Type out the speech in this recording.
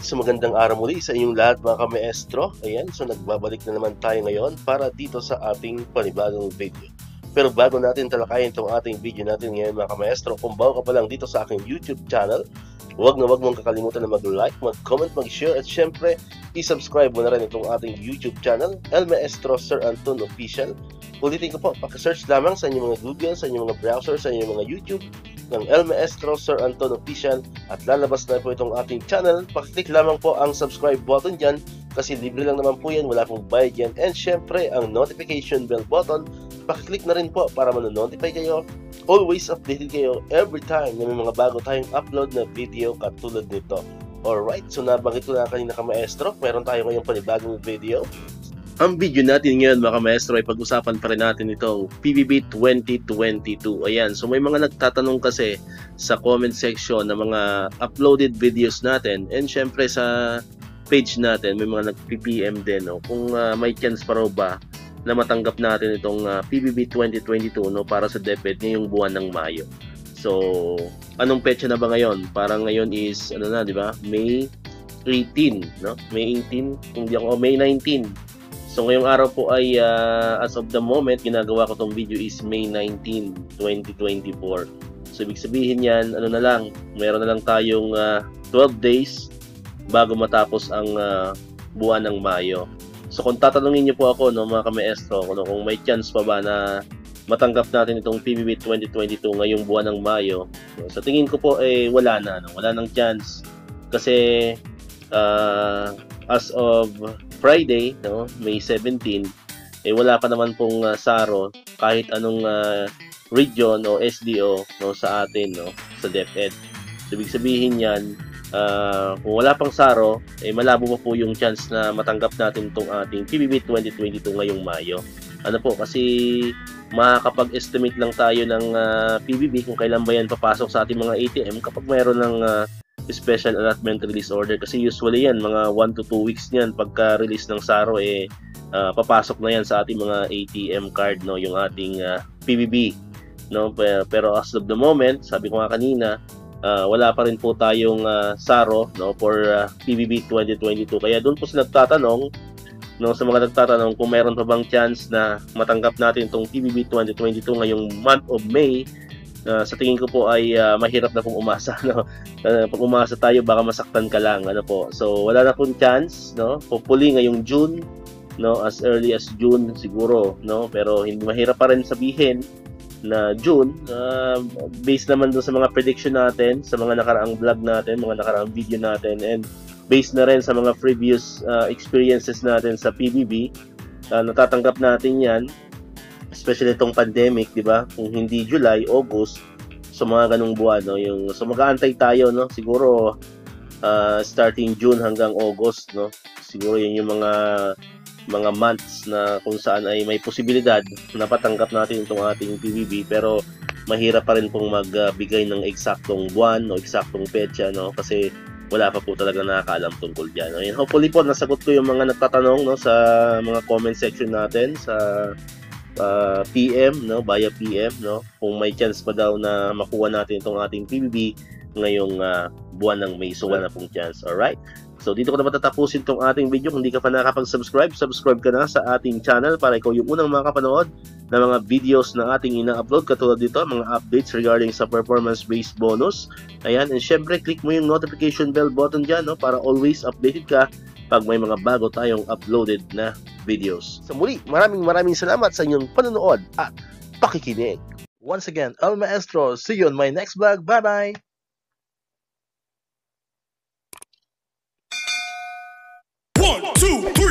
Alright, so magandang araw muli sa inyong lahat mga kamaestro. Ayan, so nagbabalik na naman tayo ngayon para dito sa ating panibagong video. Pero bago natin talakayin itong ating video natin ngayon mga kamaestro, kung bago ka pa lang dito sa aking YouTube channel, huwag mong kakalimutan na mag-like, mag-comment, mag-share at syempre, i-subscribe mo na rin itong ating YouTube channel, El Maestro Sir Anton Official. Ulitin ko po, paki-search lamang sa inyong mga Google, sa inyong mga browser, sa inyong mga YouTube ng El Maestro Sir Anton Official at lalabas na po itong ating channel. Pakiclick lamang po ang subscribe button dyan kasi libre lang naman po yan, wala pong bayad yan. And syempre, ang notification bell button, pakiclick na rin po para manonotify kayo. Always updated kayo every time na may mga bago tayong upload na video katulad nito. Alright, so nabanggit ko na kanina kamaestro, meron tayo ngayong panibagong video. Ang video natin ngayon mga maestro ay pag-usapan pa rin natin itong PBB 2022. Ayan, so may mga nagtatanong kasi sa comment section ng mga uploaded videos natin and syempre sa page natin may mga nag-PPM din kung may chance pa raw ba na matanggap natin itong PBB 2022 para sa DepEd ngayong buwan ng Mayo. So, anong petsa na ba ngayon? Parang ngayon is di ba? May 18, no? May 18, kung di ako May 19. So ngayong araw po ay as of the moment ginagawa ko tong video is May 19, 2024. So ibig sabihin yan, meron na lang tayong 12 days bago matapos ang buwan ng Mayo. So kung tatanungin niyo po ako mga kamaestro, kung may chance pa ba na matanggap natin itong PBB 2022 ngayong buwan ng Mayo, so, sa tingin ko po wala nang chance kasi as of Friday, May 17, wala pa naman pong SARO kahit anong region o SDO sa atin, sa DepEd. So, ibig sabihin yan, kung wala pang SARO, malabo pa po yung chance na matanggap natin itong ating PBB 2022 ngayong Mayo. Kasi makakapag-estimate lang tayo ng PBB kung kailan ba yan papasok sa ating mga ATM kapag mayroon ng special allotment release order kasi usually yan mga 1 to 2 weeks niyan pagka-release ng SARO papasok na yan sa ating mga ATM card yung ating PBB pero as of the moment sabi ko nga kanina wala pa rin po tayong SARO for PBB 2022 kaya doon po sila nagtatanong sa mga nagtatanong kung mayroon pa bang chance na matanggap natin itong PBB 2022 ngayong month of May. Sa tingin ko po ay mahirap na pong umasa pag umasa tayo baka masaktan ka lang so wala na pong chance hopefully ngayong June as early as June siguro pero hindi mahirap pa rin sabihin na June based naman doon sa mga prediction natin sa mga nakaraang vlog natin, mga nakaraang video natin and based na rin sa mga previous experiences natin sa PBB natatanggap natin yan especially itong pandemic, di ba? Kung hindi July, August, so mga ganung buwan, so mag-aantay tayo, siguro starting June hanggang August, siguro yun yung mga months na kung saan ay may posibilidad na patanggap natin itong ating PBB, pero mahirap pa rin pong magbigay ng eksaktong buwan o eksaktong petsa, kasi wala pa po talaga nakakaalam tungkol dyan. Hopefully po, nasagot ko yung mga nagtatanong sa mga comment section natin, sa PM via PM kung may chance pa daw na makuha natin itong ating PBB ngayong buwan ng May, so wala na pong chance. Alright, so dito ko na matatapusin itong ating video. Kung hindi ka pa nakapag-subscribe, subscribe ka na sa ating channel para ikaw yung unang makapanood ng mga videos na ating ina-upload katulad dito, mga updates regarding sa performance-based bonus. Ayan, and syempre click mo yung notification bell button dyan para always updated ka pag may mga bago tayong uploaded na videos. So muli, maraming salamat sa inyong panonood at pakikinig. Once again, El Maestro, see you on my next vlog. Bye-bye! 1, 2, 3